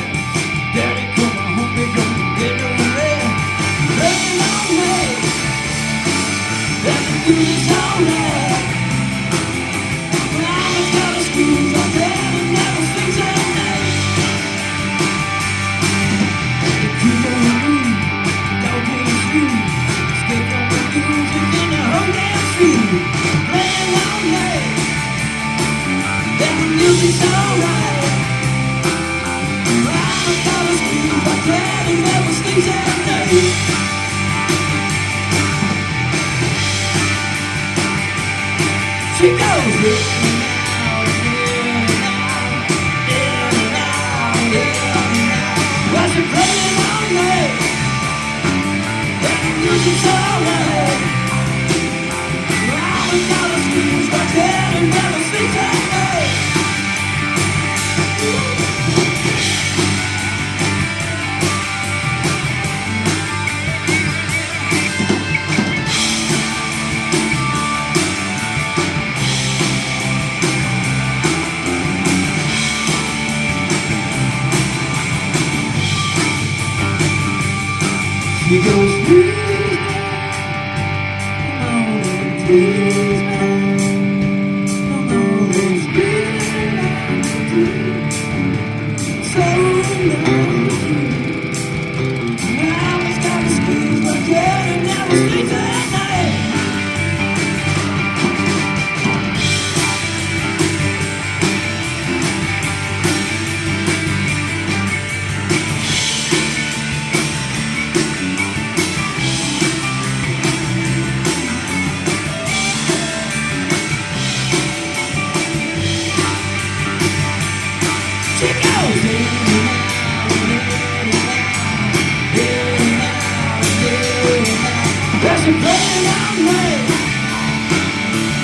Daddy, come on home, we gonna get no rain. Running long way. That's the She goes, please, please, come on, please, so I was kind of squeezed, but yeah, and never sleep at night. She goes there's a plane on way,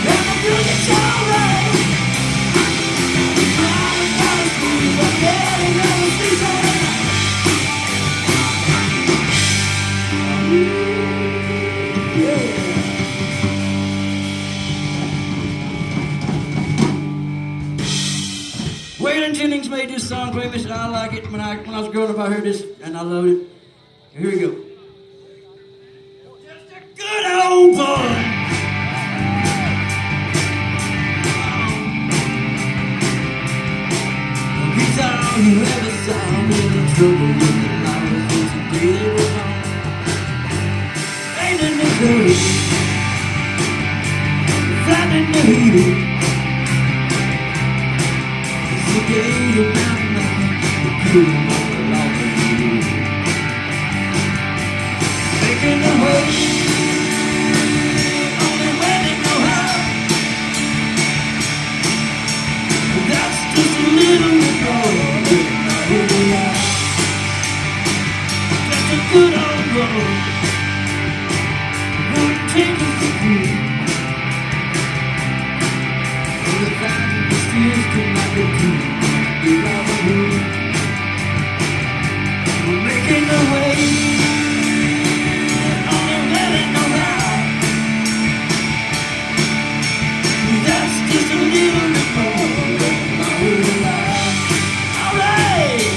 and the music's alright. I was kind of squeezed, but yeah, and never sleeps at night. Waylon Jennings made this song famous, and I like it. When I was growing up, I heard this, and I loved it. Here we go. Just a good old boy. He's all you ever saw with the trouble with the life was the day they were gone. Ain't in the dirt, flat in the heat. The day you found out the beauty of the life of you. Making the way, only when they know how. But that's just a little bit more than who we are. Just a good old boy, wouldn't take us to you. For the fact is tears come like a tear. You love me. We're making the way, only when they know how. That's just a little bit more than my whole life. Alright!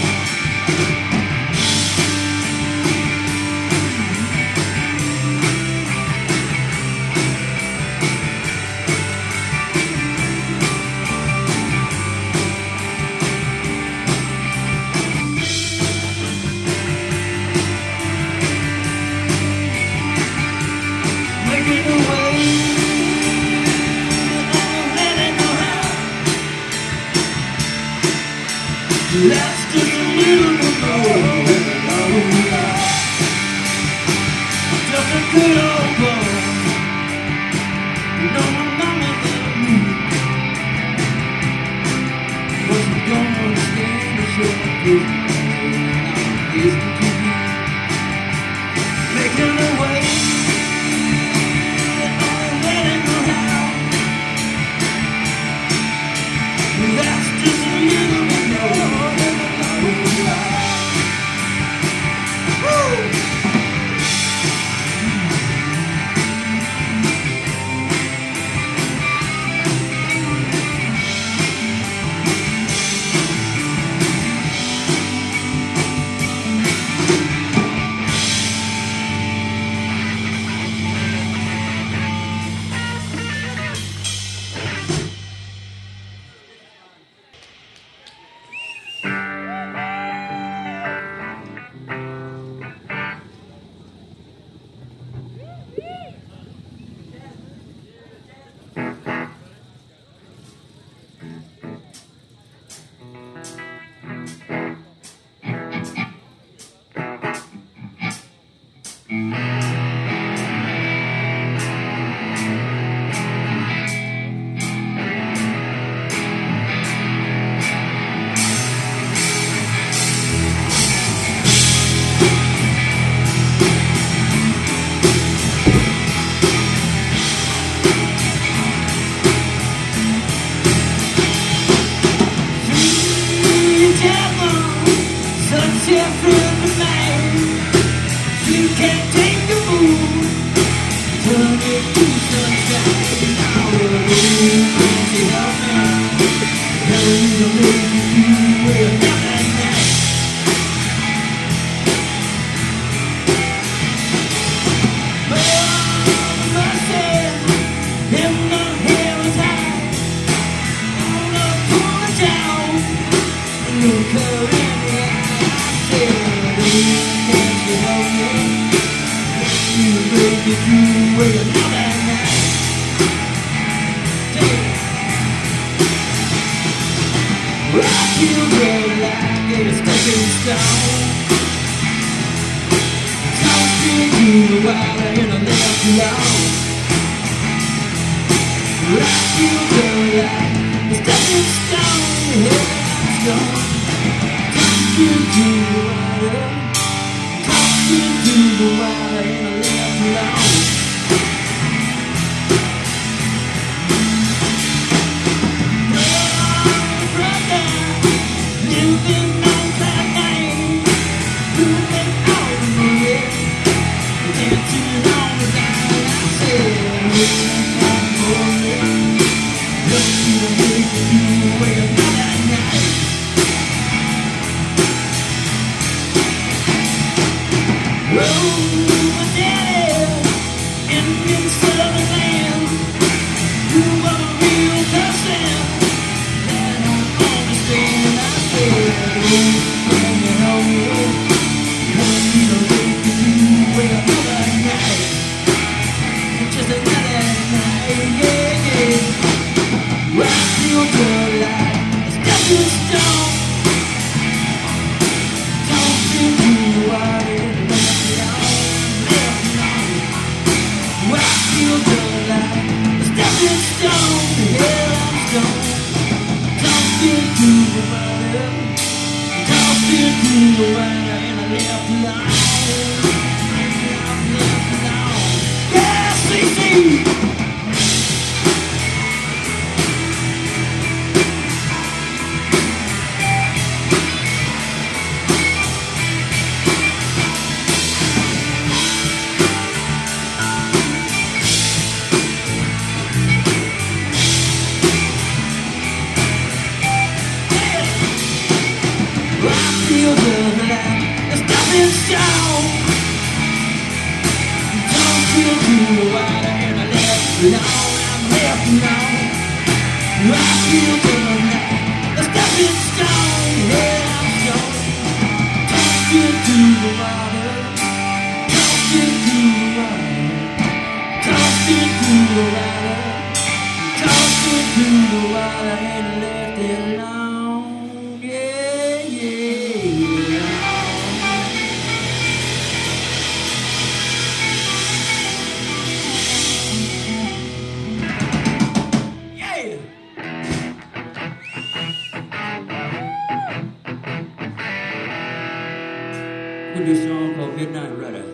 Making the way, only when they know how. That's just a little bit more than my whole life. Just a good old boy. You know my mama loved me, but you don't understand the show I'm listening to you. Making the way, only when they know how. That's just a little bit more than my whole life. Woo! can't take the mood. Turn it to sunshine. Now we're moving, can't you help me? Tell me to make you feel way up that night. Oh, mercy, in the heavens high, on up to the town, look her in the eye. I said, can't you help me? You make it through way up that night. I feel good like a stepping stone. Talking to the water in a left alone. I feel good like a stepping stone. Yeah, talking to the water. Talking to the water in a left alone. Living on cloud nine, moving out of the air, dancing on the line. I said, one more day, just to make you feel way up that night. Oh, my daddy, Indian southern land, you are a real person that I understand. I said, can you help me? Want me to make you feel way up that night? Just another night, yeah, yeah. I feel good like a stepping stone. Talking to the water and left alone. I feel good like a stepping stone. Yeah, I'm stoned. Talking to the water. Talking to the water and I left alone. Left alone. Yeah, CC. I feel good like a stepping stone. Talking to the water and I left alone. I'm left alone. I feel good like a stepping stone. Yeah, I'm stoned. Talking to the water. Talking to the water. Talking to the water. Talking to the water and I left it alone. Yeah, yeah. Yeah. With this song called Midnight Rider.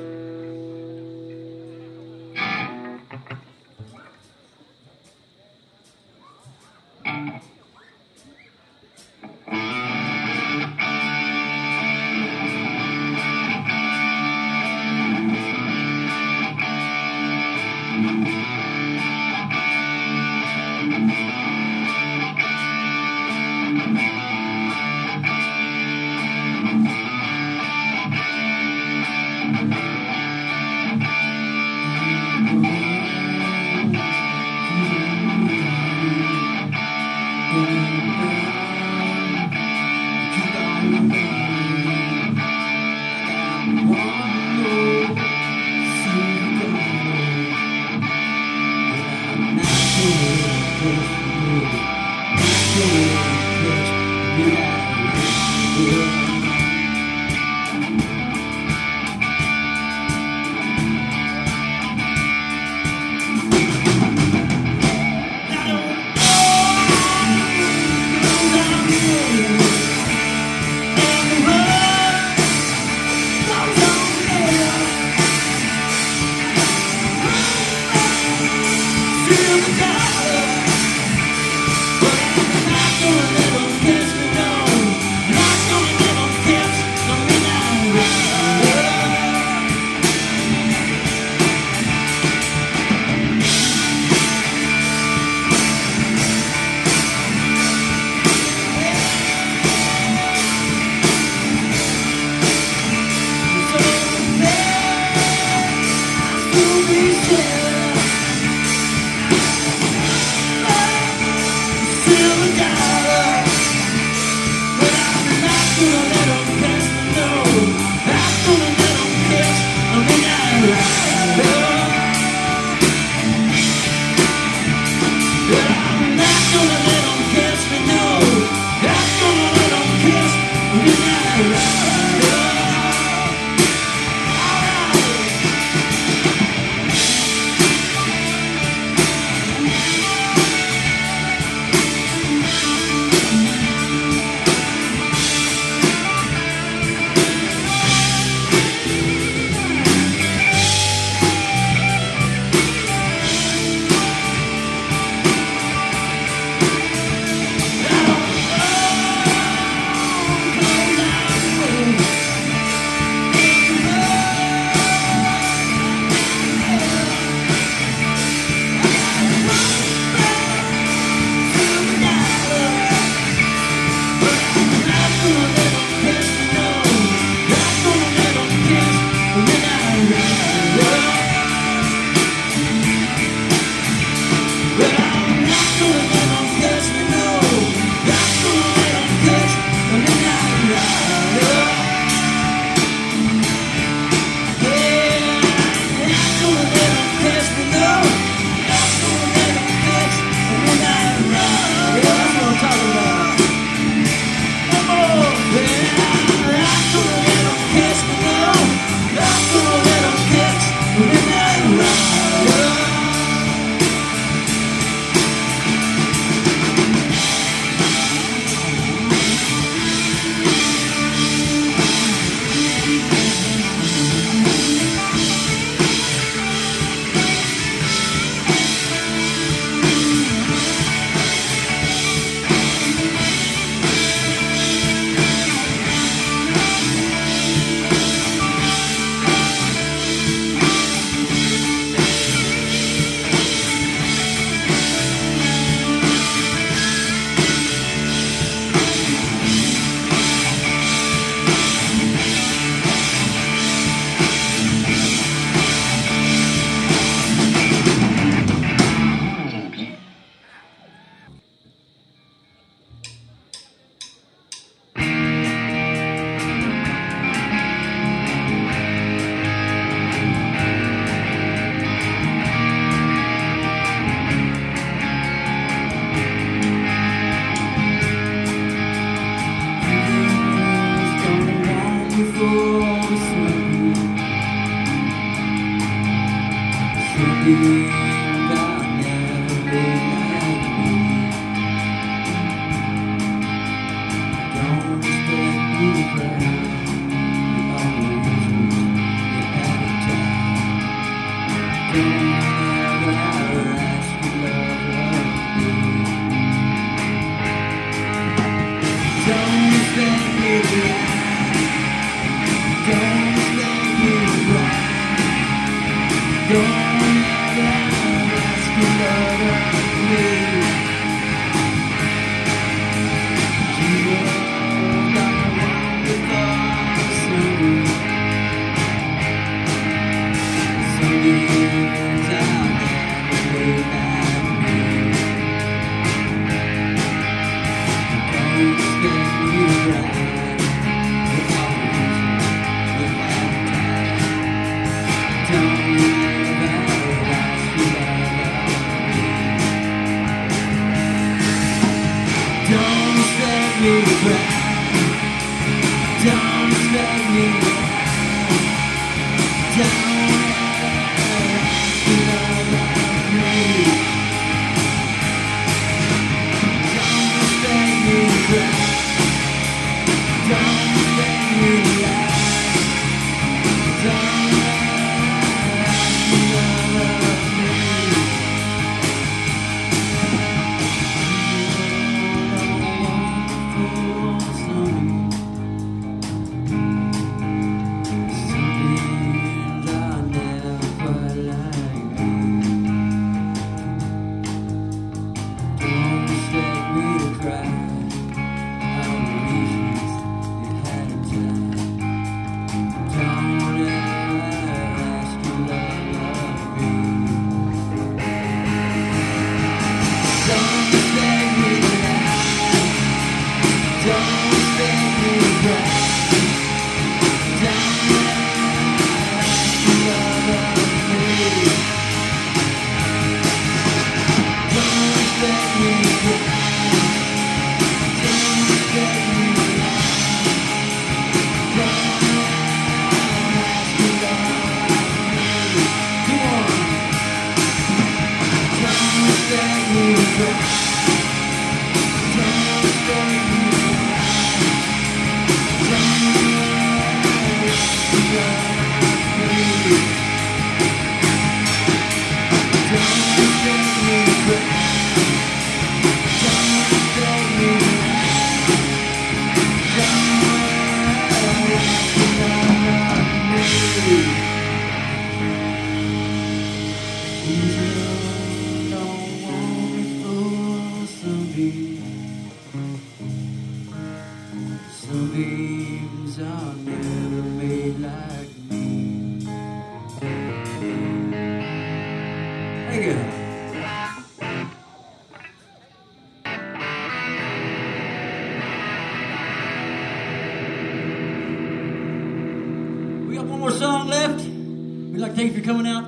Thank you for coming out.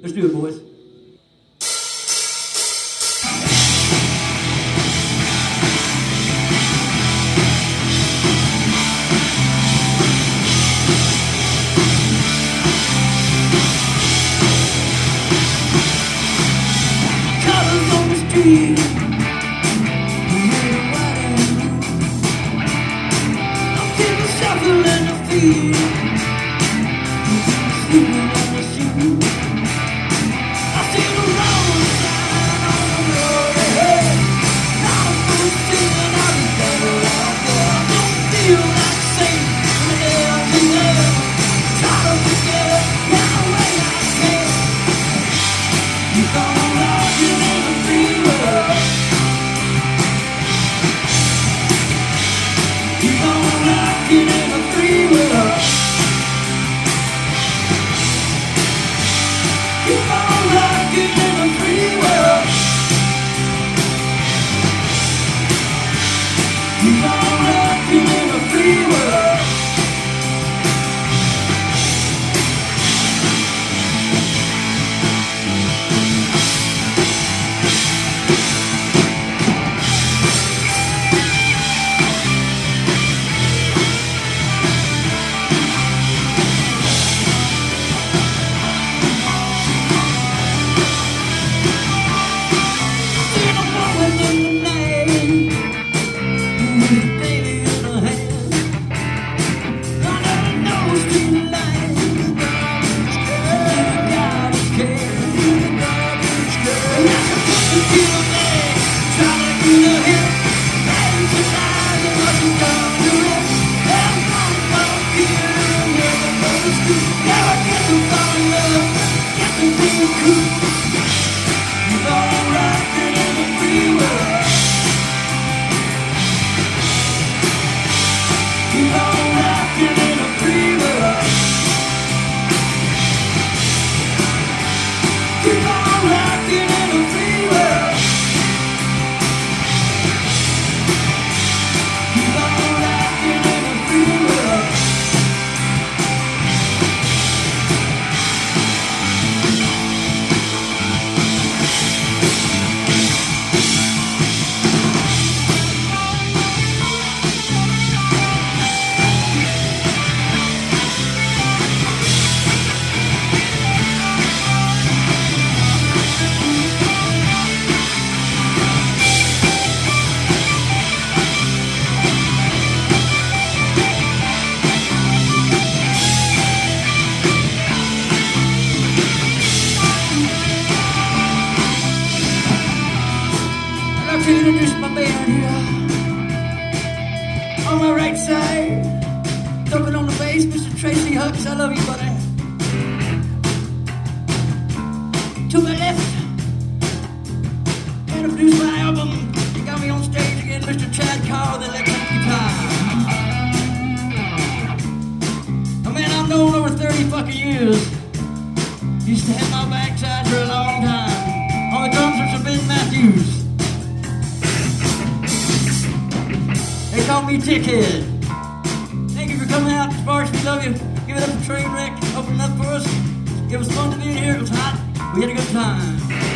Let's do it, boys. Colors on the street. I'm people shuffling the feet. Sleeping on the shoe. I see the road sign on the road ahead. Now I'm full singing out the devil out there. I don't feel like safe when they're there. Try to forget it, get away I can. You come on rocking on the freeway. Keep on rocking in the free world. Keep on rocking in the free world. Keep on rocking in the free world. Keep on rocking in the free world. I'd like to introduce my band here. On my right side, thumping on the bass, Mr. Tracy Hucks. I love you, buddy. To my left, and to produce my album, he got me on stage again, Mr. Chad Carr, the electric guitar. Oh man, I've known over 30 fucking years. Used to have my backside for a long time. On the drums was Ben Matthews. They call me Tickhead. Thank you for coming out, Sparks. We love you. Give it up for Trainwreck. Open it up for us. It was fun to be in here. It was hot. We had a good time.